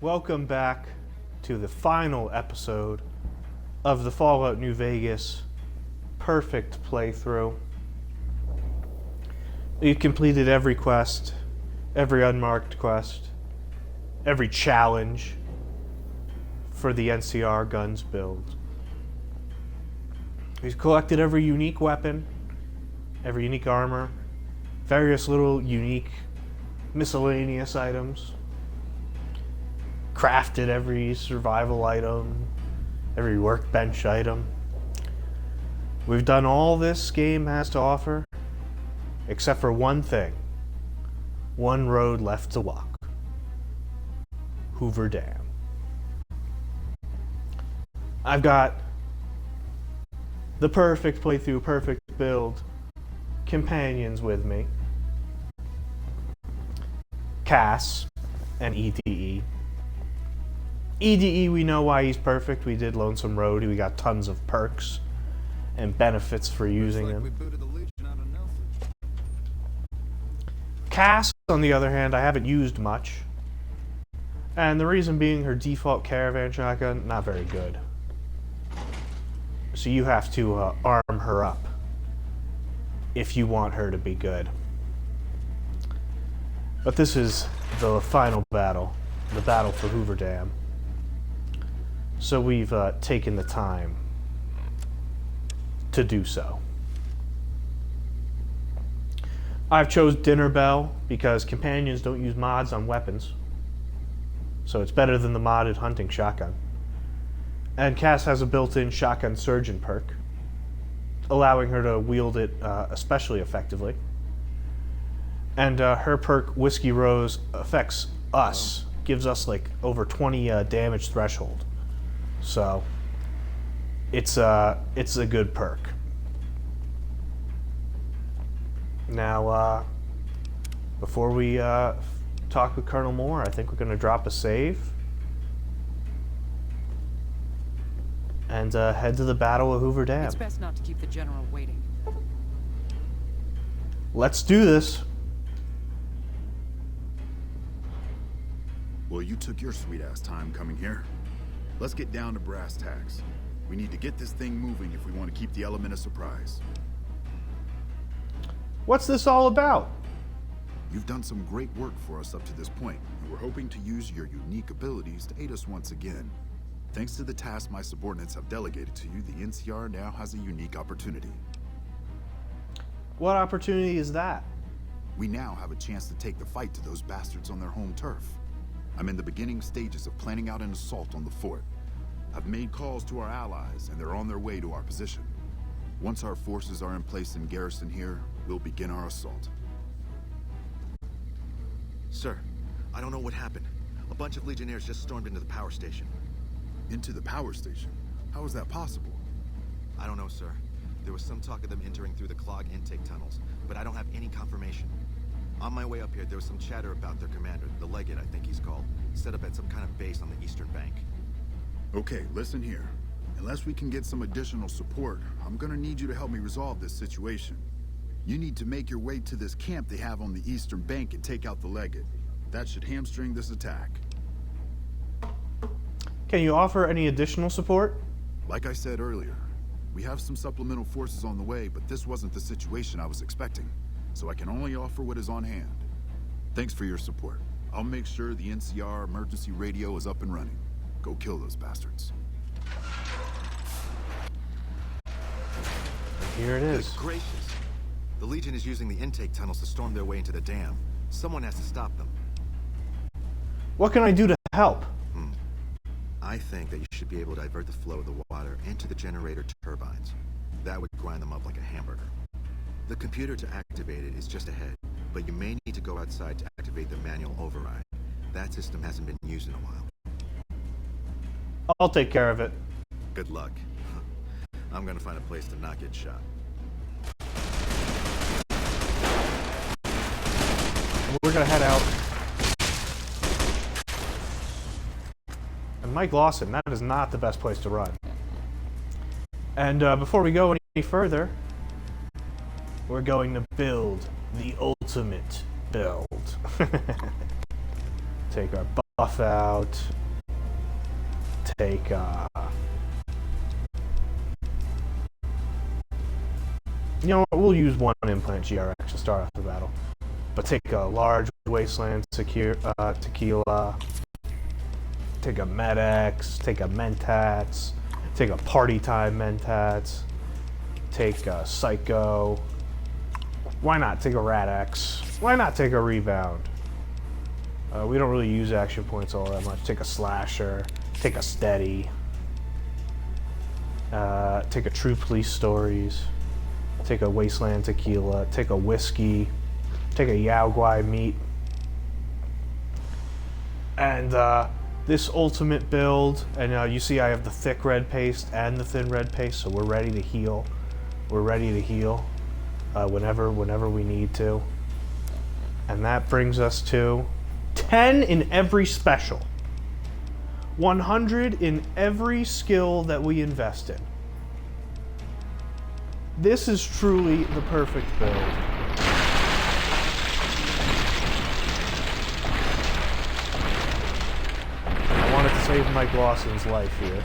Welcome back to the final episode of the Fallout New Vegas perfect playthrough. We've completed every quest, every unmarked quest, every challenge for the NCR guns build. We've collected every unique weapon, every unique armor, various little unique miscellaneous items, crafted every survival item, every workbench item. We've done all this game has to offer, except for one thing. One road left to walk. Hoover Dam. I've got the perfect playthrough, perfect build, companions with me. Cass and EDE. EDE, we know why he's perfect. We did Lonesome Road. We got tons of perks and benefits for using them. Cass, on the other hand, I haven't used much. And the reason being her default caravan shotgun, not very good. So you have to arm her up if you want her to be good. But this is the final battle, the battle for Hoover Dam. So we've taken the time to do so. I've chose Dinner Bell because companions don't use mods on weapons. So it's better than the modded hunting shotgun. And Cass has a built-in shotgun surgeon perk, allowing her to wield it especially effectively. And her perk, Whiskey Rose, affects us, gives us like over 20 damage threshold. So it's a good perk. Now, before we talk with Colonel Moore, I think we're going to drop a save and head to the Battle of Hoover Dam. It's best not to keep the general waiting. Let's do this. Well, you took your sweet-ass time coming here. Let's get down to brass tacks. We need to get this thing moving if we want to keep the element of surprise. What's this all about? You've done some great work for us up to this point, and we're hoping to use your unique abilities to aid us once again. Thanks to the task my subordinates have delegated to you, the NCR now has a unique opportunity. What opportunity is that? We now have a chance to take the fight to those bastards on their home turf. I'm in the beginning stages of planning out an assault on the fort. I've made calls to our allies, and they're on their way to our position. Once our forces are in place in garrison here, we'll begin our assault. Sir, I don't know what happened. A bunch of Legionnaires just stormed into the power station. Into the power station? How is that possible? I don't know, sir. There was some talk of them entering through the clog intake tunnels, but I don't have any confirmation. On my way up here, there was some chatter about their commander, the Legate, I think he's called, set up at some kind of base on the eastern bank. Okay, listen here. Unless we can get some additional support, I'm gonna need you to help me resolve this situation. You need to make your way to this camp they have on the eastern bank and take out the Legate. That should hamstring this attack. Can you offer any additional support? Like I said earlier, we have some supplemental forces on the way, but this wasn't the situation I was expecting, so I can only offer what is on hand. Thanks for your support. I'll make sure the NCR emergency radio is up and running. Go kill those bastards. Here it is. Good gracious. The Legion is using the intake tunnels to storm their way into the dam. Someone has to stop them. What can I do to help? I think that you should be able to divert the flow of the water into the generator turbines. That would grind them up like a hamburger. The computer to activate it is just ahead, but you may need to go outside to activate the manual override. That system hasn't been used in a while. I'll take care of it. Good luck. I'm gonna find a place to not get shot. We're gonna head out. And Mike Lawson, that is not the best place to run. And before we go any further, we're going to build the ultimate build. Take our buff out. Take you know what, we'll use one implant GRX to start off the battle. But take a large wasteland tequila, take a Med-X, take a Mentats, take a Party Time Mentats, take a Psycho. Why not take a Rad-X? Why not take a Rebound? We don't really use action points all that much. Take a Slasher, take a Steady, take a True Police Stories, take a Wasteland Tequila, take a Whiskey, take a Yao Guai Meat. And this ultimate build, and you see I have the thick red paste and the thin red paste, so we're ready to heal. We're ready to heal whenever we need to. And that brings us to 10 in every special. 100 in every skill that we invest in. This is truly the perfect build. I wanted to save Mike Lawson's life here.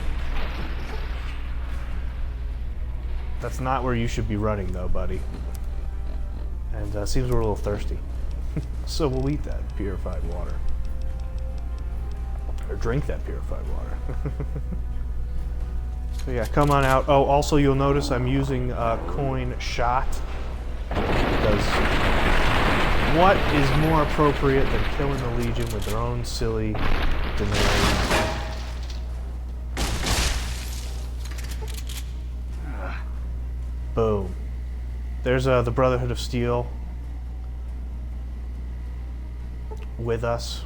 That's not where you should be running though, buddy. And seems we're a little thirsty. So we'll eat that purified water. Or drink that purified water. So yeah, come on out. Oh, also you'll notice I'm using coin shot. Because what is more appropriate than killing the Legion with their own silly denays? Boom. There's the Brotherhood of Steel with us.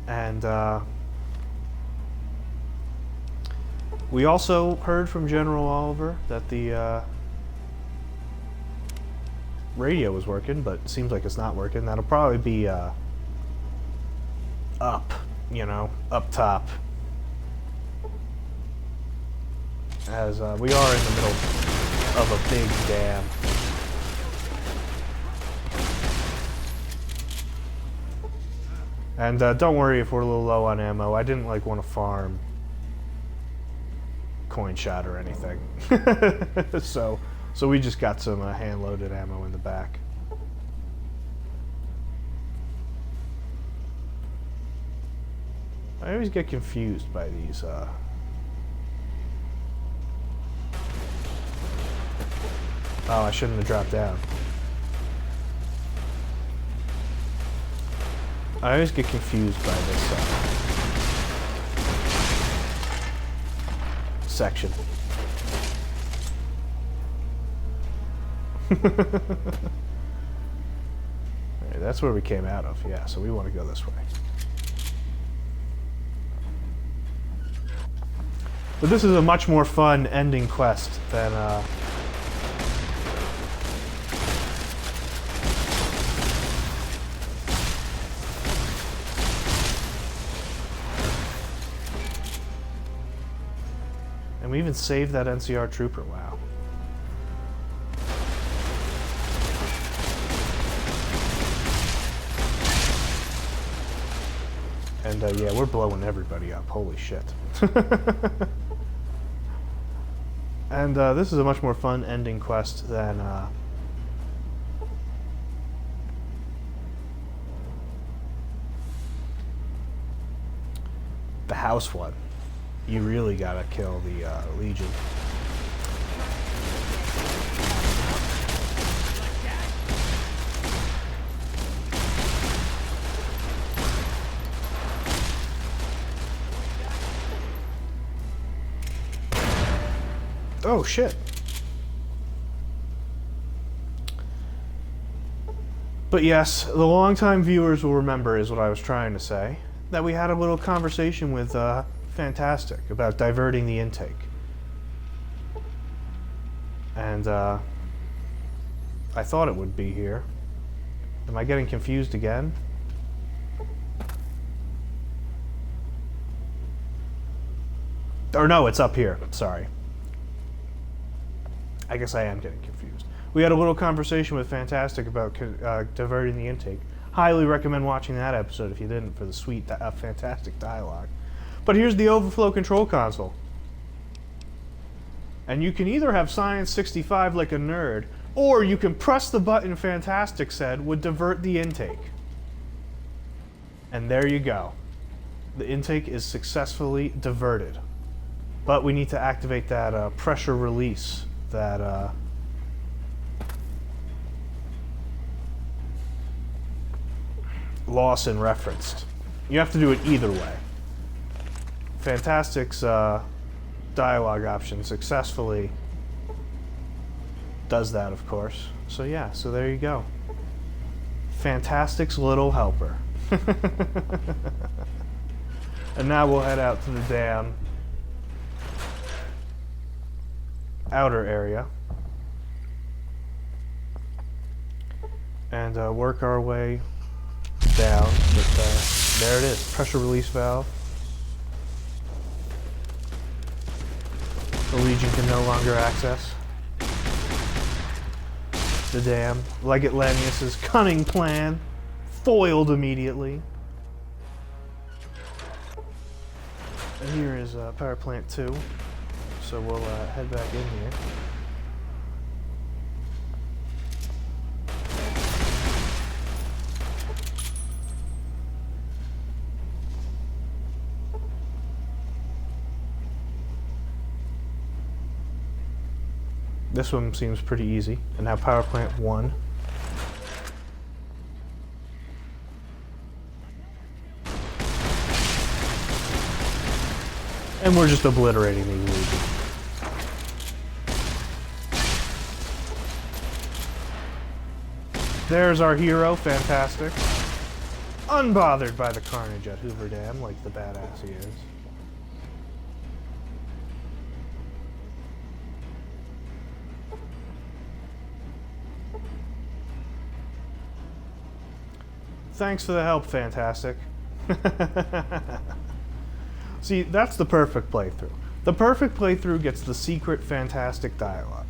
And we also heard from General Oliver that the radio was working, but it seems like it's not working. That'll probably be up, you know, up top. As we are in the middle of a big dam. And don't worry if we're a little low on ammo. I didn't want to farm coin shot or anything. so we just got some hand-loaded ammo in the back. I always get confused by these oh, I shouldn't have dropped down. I always get confused by this section. Alright, that's where we came out of, yeah, so we want to go this way. But this is a much more fun ending quest than and we even saved that NCR trooper, wow. And yeah, we're blowing everybody up, holy shit. And this is a much more fun ending quest than the house one. You really gotta kill the Legion. Oh shit. But yes, the longtime viewers will remember is what I was trying to say. That we had a little conversation with Fantastic about diverting the intake. And I thought it would be here. Am I getting confused again? Or no, it's up here, sorry. I guess I am getting confused. We had a little conversation with Fantastic about diverting the intake. Highly recommend watching that episode if you didn't, for the sweet, fantastic dialogue. But here's the overflow control console. And you can either have Science 65 like a nerd, or you can press the button Fantastic said would divert the intake. And there you go. The intake is successfully diverted. But we need to activate that pressure release that Lawson referenced. You have to do it either way. Fantastic's dialogue option successfully does that, of course. So yeah, so there you go. Fantastic's little helper. And now we'll head out to the dam outer area and work our way down. But there it is, pressure release valve. The Legion can no longer access the dam. Legate Lanius's cunning plan foiled immediately. And here is power plant 2, so we'll head back in here. This one seems pretty easy. And now power plant 1. And we're just obliterating these Legion. There's our hero, Fantastic. Unbothered by the carnage at Hoover Dam, like the badass he is. Thanks for the help, Fantastic. See, that's the perfect playthrough. The perfect playthrough gets the secret Fantastic dialogue.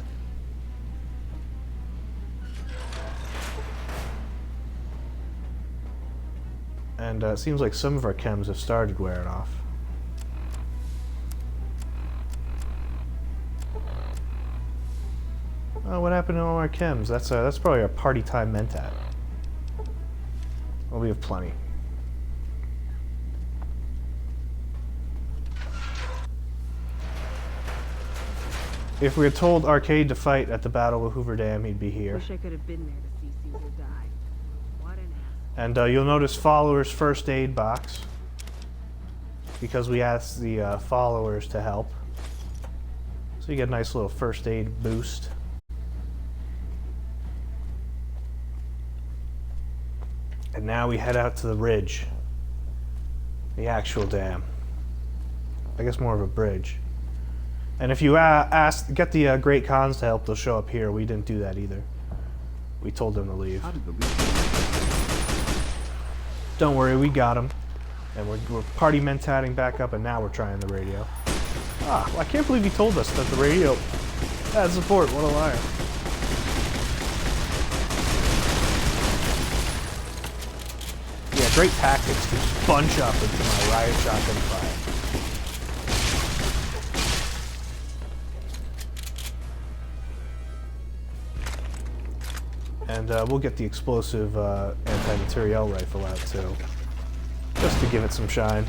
And it seems like some of our chems have started wearing off. Oh, what happened to all our chems? That's probably our party time mentat. Well, we have plenty. If we had told Arcade to fight at the Battle of Hoover Dam, he'd be here. Wish I could have been there to see Caesar die. What an ass. And you'll notice Follower's first aid box, because we asked the followers to help. So you get a nice little first aid boost. And now we head out to the ridge. The actual dam. I guess more of a bridge. And if you get the Great Khans to help, they'll show up here. We didn't do that either. We told them to leave. How did the Legion... Don't worry, we got them. And we're party mentating back up, and now we're trying the radio. Ah, well, I can't believe he told us that the radio had support. What a liar. Yeah, great tactics to just bunch up into my riot shotgun fire. And we'll get the explosive anti-materiel rifle out too, just to give it some shine.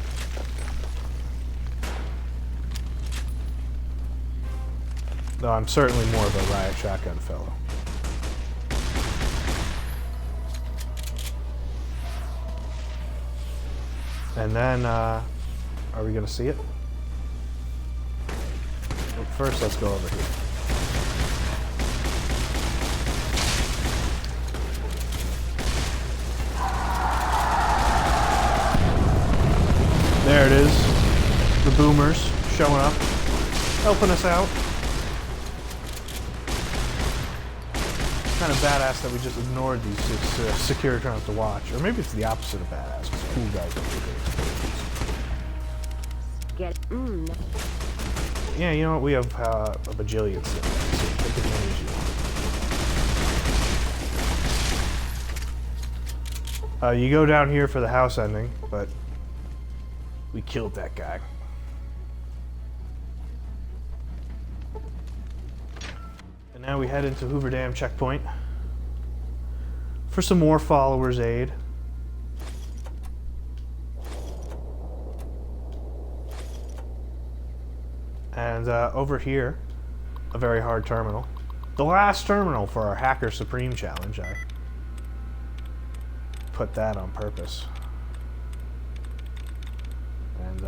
Though I'm certainly more of a riot shotgun fellow. And then, are we gonna see it? Well, first, let's go over here. There it is. The boomers showing up, helping us out. Kind of badass that we just ignored these Securitrons to watch. Or maybe it's the opposite of badass, because cool guys don't do this. Yeah, you know what? We have a bajillion cities, so take advantage of You go down here for the house ending, but we killed that guy. And now we head into Hoover Dam checkpoint for some more followers' aid. And over here, a very hard terminal. The last terminal for our Hacker Supreme challenge. I put that on purpose. And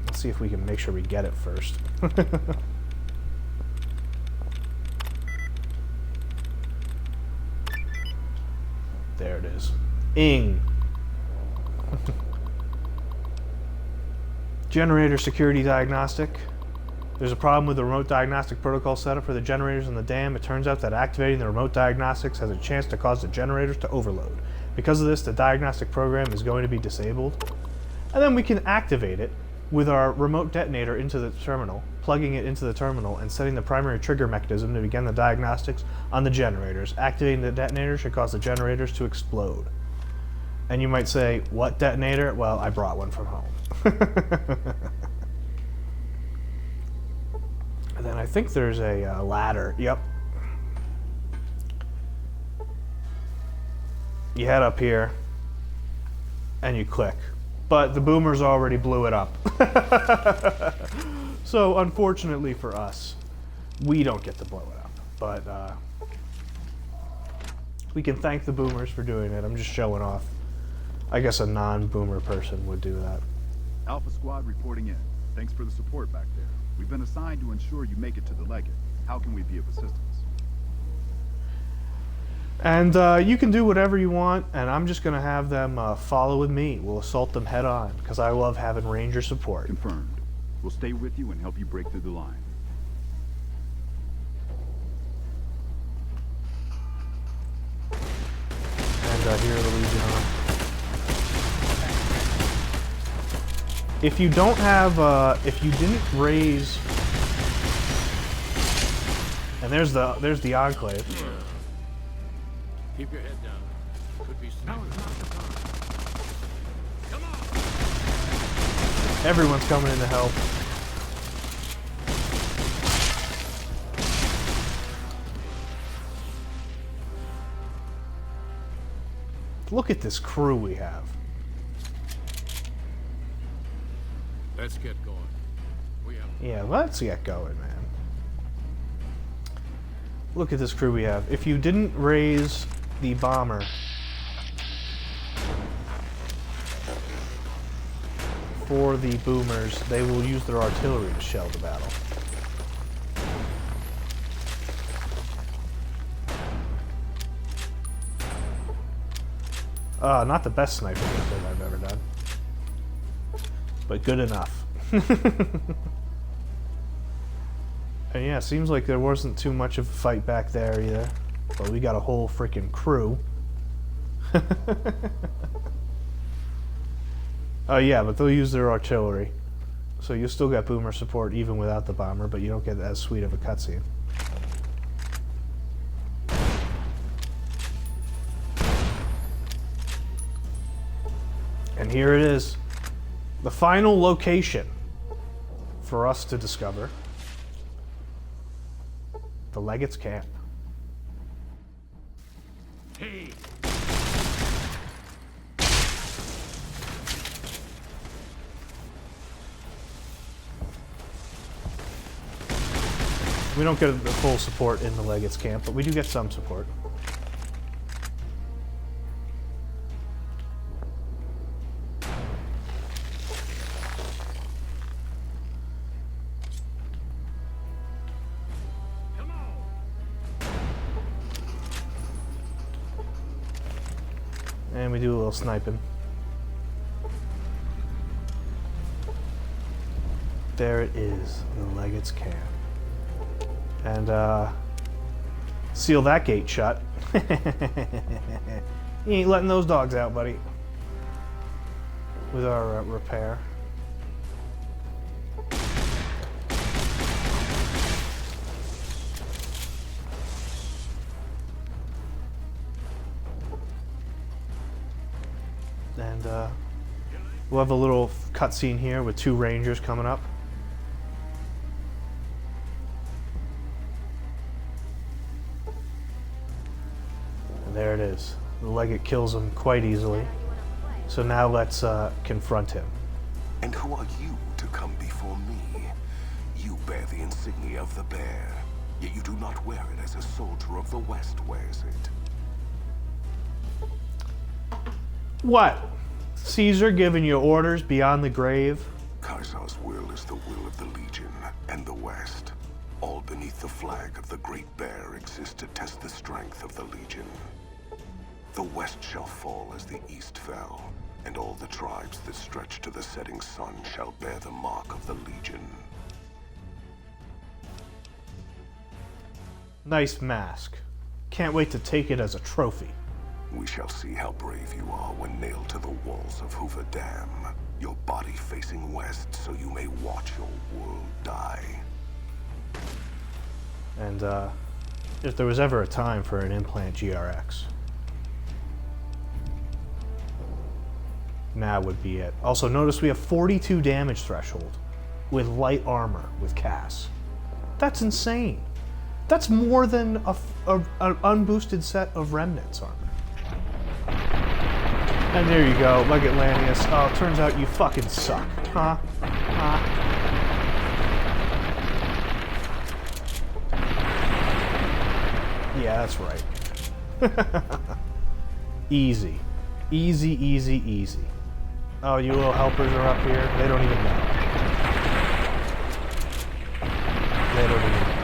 let's see if we can make sure we get it first. There it is. Ing. Generator security diagnostic. There's a problem with the remote diagnostic protocol setup for the generators in the dam. It turns out that activating the remote diagnostics has a chance to cause the generators to overload. Because of this, the diagnostic program is going to be disabled. And then we can activate it with our remote detonator into the terminal, plugging it into the terminal, and setting the primary trigger mechanism to begin the diagnostics on the generators. Activating the detonator should cause the generators to explode. And you might say, what detonator? Well, I brought one from home. And then I think there's a ladder. Yep. You head up here, and you click. But the boomers already blew it up. So, unfortunately for us, we don't get to blow it up. But we can thank the boomers for doing it. I'm just showing off. I guess a non-boomer person would do that. Alpha Squad reporting in. Thanks for the support back there. We've been assigned to ensure you make it to the Legate. How can we be of assistance? And you can do whatever you want, and I'm just going to have them follow with me. We'll assault them head on, because I love having Ranger support. Confirmed. We'll stay with you and help you break through the line. And here are the Legion on. If you don't have, if you didn't raise, and there's the Enclave. Keep your head down. Could be snipers. Come on! Everyone's coming in to help. Look at this crew we have. Let's get going. We have... Yeah, let's get going, man. Look at this crew we have. If you didn't raise the bomber for the boomers, they will use their artillery to shell the battle. Not the best sniper method I've ever done, but good enough. And yeah, seems like there wasn't too much of a fight back there either. But we got a whole freaking crew. Oh yeah, but they'll use their artillery. So you still got boomer support even without the bomber, but you don't get as sweet of a cutscene. And here it is. The final location for us to discover. The Legate's camp. Hey! We don't get the full support in the Legate's camp, but we do get some support. And we do a little sniping. There it is, the Legate's camp. And, seal that gate shut. You ain't letting those dogs out, buddy. With our repair. And we'll have a little cutscene here with 2 Rangers coming up. And there it is. The Legate kills him quite easily. So now let's confront him. And who are you to come before me? You bear the insignia of the bear, yet you do not wear it as a soldier of the West wears it. What? Caesar giving you orders beyond the grave? Caesar's will is the will of the Legion and the West. All beneath the flag of the Great Bear exist to test the strength of the Legion. The West shall fall as the East fell, and all the tribes that stretch to the setting sun shall bear the mark of the Legion. Nice mask. Can't wait to take it as a trophy. We shall see how brave you are when nailed to the walls of Hoover Dam, your body facing west so you may watch your world die. And if there was ever a time for an implant GRX, now would be it. Also, notice we have 42 damage threshold with light armor with Cass. That's insane. That's more than an unboosted set of Remnants armor. And there you go, Legate Lanius. Oh, turns out you fucking suck. Huh? Huh? Yeah, that's right. Easy. Easy, easy, easy. Oh, you little helpers are up here? They don't even know. They don't even know.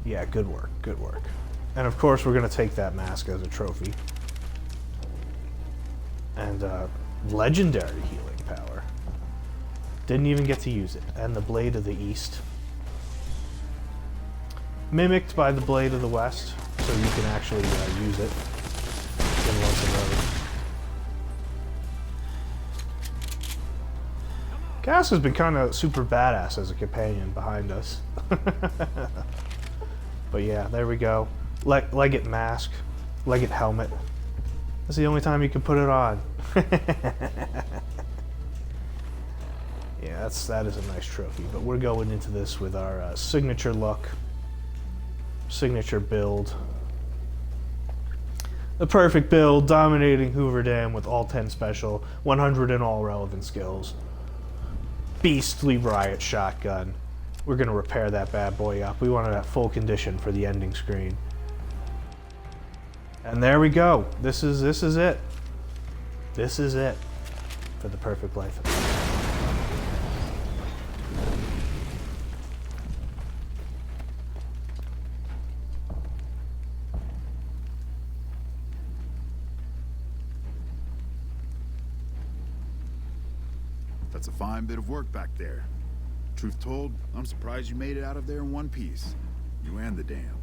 Yeah, good work, good work. And of course we're gonna take that mask as a trophy. And legendary healing power. Didn't even get to use it. And the Blade of the East. Mimicked by the Blade of the West, so you can actually use it in once a road. Cass has been kind of super badass as a companion behind us. But yeah, there we go. Legate mask, Legate helmet. That's the only time you can put it on. Yeah, that is a nice trophy. But we're going into this with our signature look, signature build. The perfect build, dominating Hoover Dam with all 10 special, 100 in all relevant skills. Beastly riot shotgun. We're gonna repair that bad boy up. We wanted that full condition for the ending screen. And there we go. This is it. This is it for the perfect life. That's a fine bit of work back there. Truth told, I'm surprised you made it out of there in one piece. You and the dam.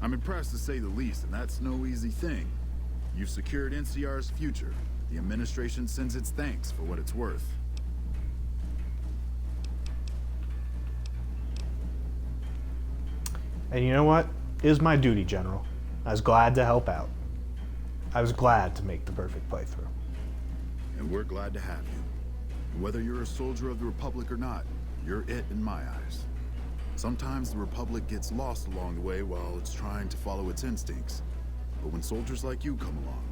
I'm impressed to say the least, and that's no easy thing. You've secured NCR's future. The administration sends its thanks for what it's worth. And you know what? It is my duty, General. I was glad to help out. I was glad to make the perfect playthrough. And we're glad to have you. Whether you're a soldier of the Republic or not, you're it in my eyes. Sometimes the Republic gets lost along the way while it's trying to follow its instincts. But when soldiers like you come along,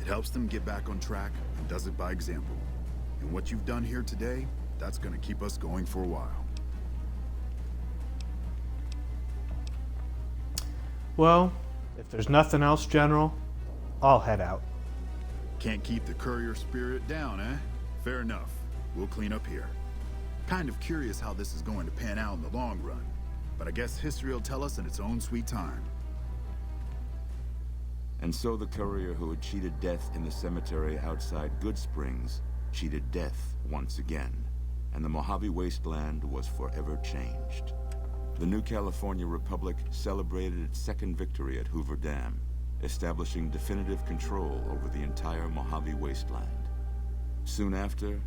it helps them get back on track and does it by example. And what you've done here today, that's gonna keep us going for a while. Well, if there's nothing else, General, I'll head out. Can't keep the courier spirit down, eh? Fair enough. We'll clean up here. Kind of curious how this is going to pan out in the long run, but I guess history will tell us in its own sweet time. And so the courier who had cheated death in the cemetery outside Good Springs cheated death once again, and the Mojave Wasteland was forever changed. The new California Republic celebrated its second victory at Hoover Dam, establishing definitive control over the entire Mojave Wasteland. Soon after,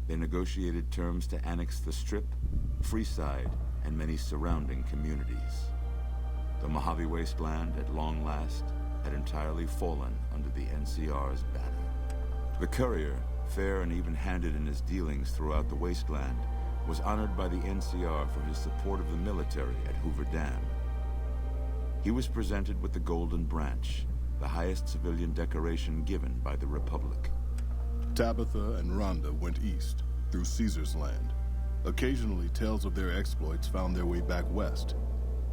they negotiated terms to annex the Strip, Freeside, and and many surrounding communities. The Mojave Wasteland, at long last, had entirely fallen under the NCR's banner. The courier, fair and even-handed in his dealings throughout the wasteland, was honored by the NCR for his support of the military at Hoover Dam. He was presented with the Golden Branch, the highest civilian decoration given by the Republic. Tabitha and Rhonda went east, through Caesar's land. Occasionally, tales of their exploits found their way back west,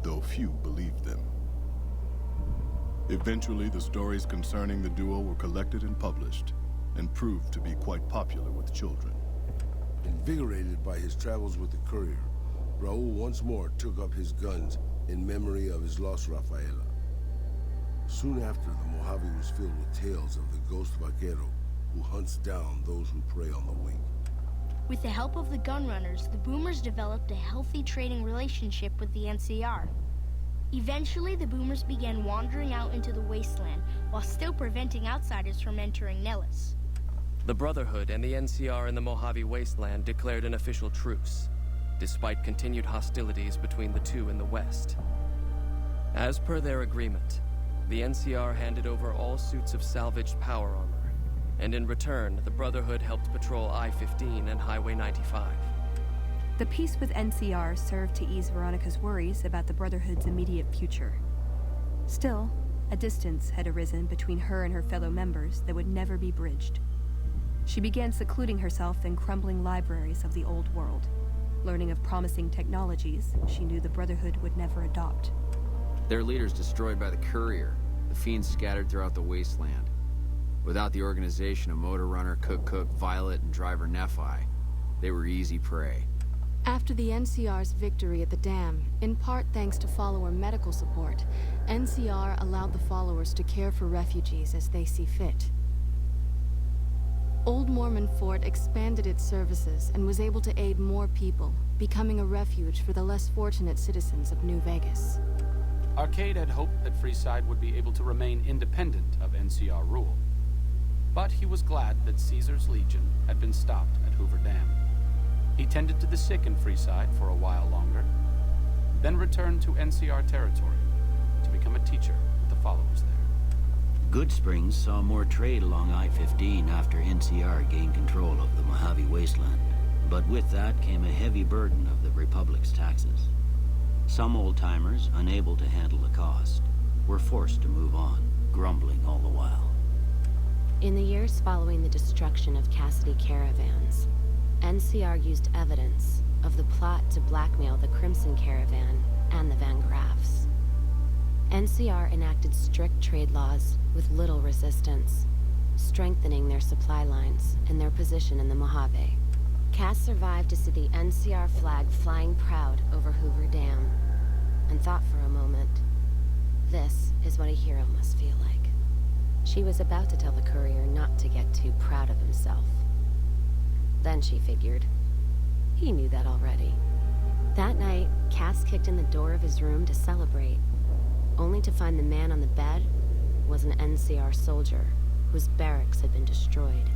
though few believed them. Eventually, the stories concerning the duo were collected and published, and proved to be quite popular with children. Invigorated by his travels with the courier, Raul once more took up his guns in memory of his lost Rafaela. Soon after, the Mojave was filled with tales of the ghost vaquero who hunts down those who prey on the weak. With the help of the gunrunners, the Boomers developed a healthy trading relationship with the NCR. Eventually, the Boomers began wandering out into the wasteland while still preventing outsiders from entering Nellis. The Brotherhood and the NCR in the Mojave Wasteland declared an official truce, despite continued hostilities between the two in the west. As per their agreement, the NCR handed over all suits of salvaged power armor, and in return, the Brotherhood helped patrol I-15 and Highway 95. The peace with NCR served to ease Veronica's worries about the Brotherhood's immediate future. Still, a distance had arisen between her and her fellow members that would never be bridged. She began secluding herself in crumbling libraries of the old world, learning of promising technologies she knew the Brotherhood would never adopt. Their leaders destroyed by the courier, the fiends scattered throughout the wasteland. Without the organization of Motor Runner, Cook, Violet, and Driver Nephi, they were easy prey. After the NCR's victory at the dam, in part thanks to follower medical support, NCR allowed the followers to care for refugees as they see fit. Old Mormon Fort expanded its services and was able to aid more people, becoming a refuge for the less fortunate citizens of New Vegas. Arcade had hoped that Freeside would be able to remain independent of NCR rule. But he was glad that Caesar's Legion had been stopped at Hoover Dam. He tended to the sick in Freeside for a while longer, then returned to NCR territory to become a teacher with the followers there. Good Springs saw more trade along I-15 after NCR gained control of the Mojave Wasteland, but with that came a heavy burden of the Republic's taxes. Some old-timers, unable to handle the cost, were forced to move on, grumbling all the while. In the years following the destruction of Cassidy caravans, NCR used evidence of the plot to blackmail the Crimson Caravan and the Van Graffs. NCR enacted strict trade laws with little resistance, strengthening their supply lines and their position in the Mojave. Cass survived to see the NCR flag flying proud over Hoover Dam, and thought for a moment, this is what a hero must feel like. She was about to tell the courier not to get too proud of himself. Then she figured, he knew that already. That night, Cass kicked in the door of his room to celebrate, only to find the man on the bed was an NCR soldier whose barracks had been destroyed.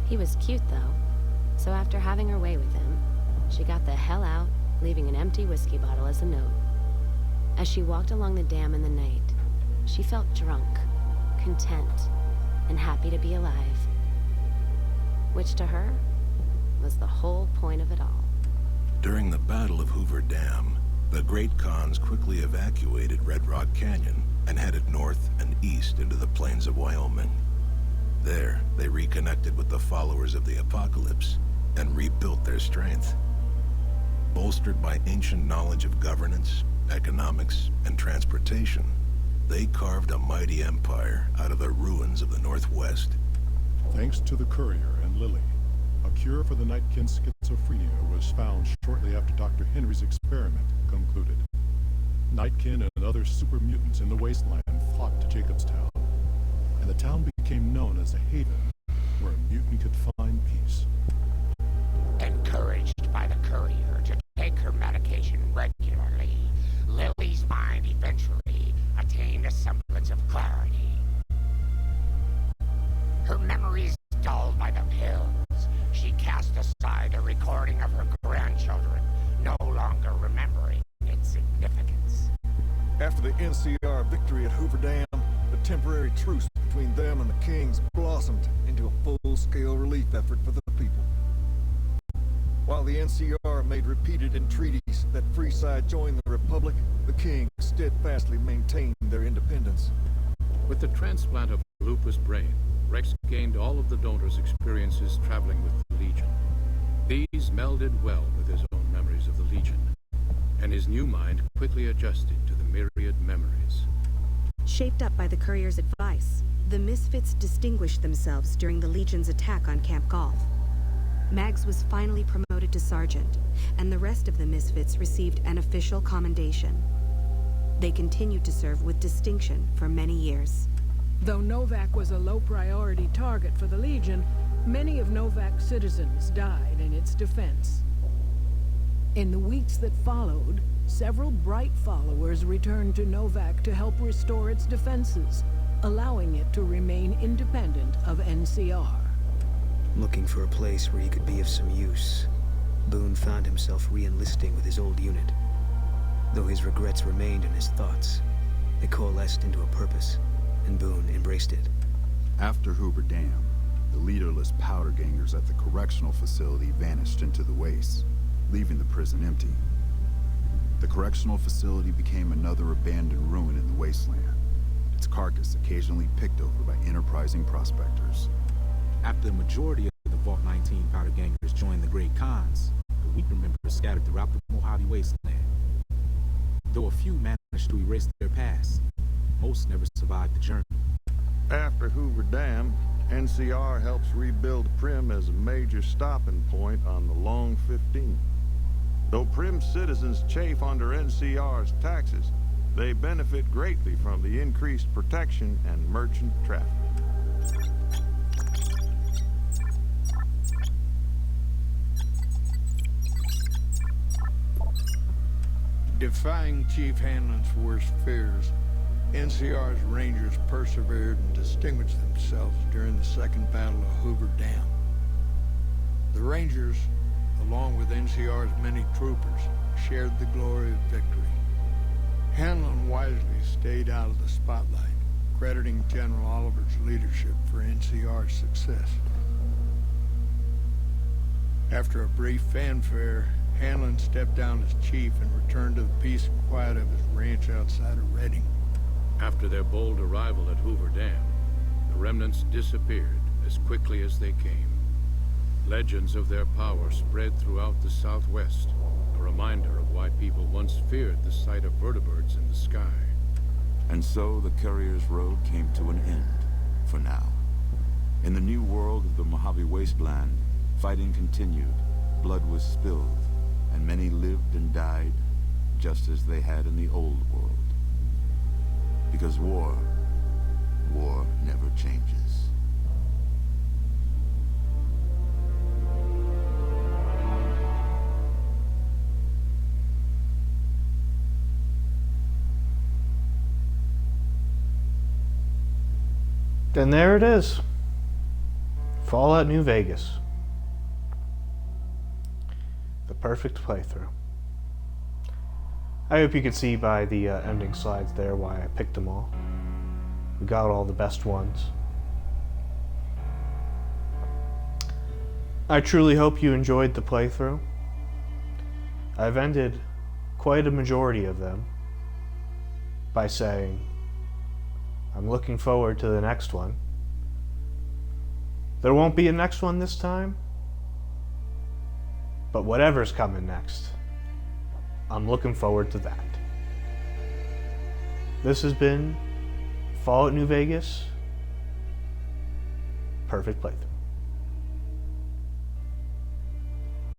He was cute, though, so after having her way with him, she got the hell out, leaving an empty whiskey bottle as a note. As she walked along the dam in the night, she felt drunk, content, and happy to be alive. Which to her was the whole point of it all. During the Battle of Hoover Dam, the Great Khans quickly evacuated Red Rock Canyon and headed north and east into the plains of Wyoming. There, they reconnected with the followers of the Apocalypse and rebuilt their strength. Bolstered by ancient knowledge of governance, economics, and transportation, they carved a mighty empire out of the ruins of the Northwest. Thanks to the courier and Lily, a cure for the Nightkin schizophrenia was found shortly after Dr. Henry's experiment concluded. Nightkin and other super mutants in the wasteland flocked to Jacobstown, and the town became known as a haven where a mutant could find peace. Encouraged by the courier to take her medication regularly, Lily's mind eventually attained a semblance of clarity. Her memories dulled by the pills, she cast aside a recording of her grandchildren, no longer remembering After the NCR victory at Hoover Dam, the temporary truce between them and the Kings blossomed into a full-scale relief effort for the people. While the NCR made repeated entreaties that Freeside join the Republic, the Kings steadfastly maintained their independence. With the transplant of lupus brain, Rex gained all of the donor's experiences traveling with the Legion. These melded well with his own memories of the Legion, and his new mind quickly adjusted to the myriad memories. Shaped up by the courier's advice, the Misfits distinguished themselves during the Legion's attack on Camp Golf. Mags was finally promoted to sergeant, and the rest of the Misfits received an official commendation. They continued to serve with distinction for many years. Though Novak was a low-priority target for the Legion, many of Novak's citizens died in its defense. In the weeks that followed, several bright followers returned to Novak to help restore its defenses, allowing it to remain independent of NCR. Looking for a place where he could be of some use, Boone found himself re-enlisting with his old unit. Though his regrets remained in his thoughts, they coalesced into a purpose, and Boone embraced it. After Hoover Dam, the leaderless powder gangers at the correctional facility vanished into the wastes, leaving the prison empty. The correctional facility became another abandoned ruin in the wasteland, its carcass occasionally picked over by enterprising prospectors. After the majority of the Vault 19 powder gangers joined the Great Khans, the weak members scattered throughout the Mojave Wasteland. Though a few managed to erase their past, most never survived the journey. After Hoover Dam, NCR helps rebuild Primm as a major stopping point on the Long 15. Though Primm citizens chafe under NCR's taxes, they benefit greatly from the increased protection and merchant traffic. Defying Chief Hanlon's worst fears, NCR's Rangers persevered and distinguished themselves during the Second Battle of Hoover Dam. The Rangers, along with NCR's many troopers, shared the glory of victory. Hanlon wisely stayed out of the spotlight, crediting General Oliver's leadership for NCR's success. After a brief fanfare, Hanlon stepped down as chief and returned to the peace and quiet of his ranch outside of Redding. After their bold arrival at Hoover Dam, the remnants disappeared as quickly as they came. Legends of their power spread throughout the Southwest, a reminder of why people once feared the sight of vertibirds in the sky. And so the Courier's road came to an end, for now. In the new world of the Mojave Wasteland, fighting continued, blood was spilled, and many lived and died just as they had in the old world. Because war never changes. And there it is. Fallout New Vegas. The perfect playthrough. I hope you could see by the ending slides there why I picked them all. We got all the best ones. I truly hope you enjoyed the playthrough. I've ended quite a majority of them by saying, I'm looking forward to the next one. There won't be a next one this time, but whatever's coming next, I'm looking forward to that. This has been Fallout New Vegas. Perfect playthrough.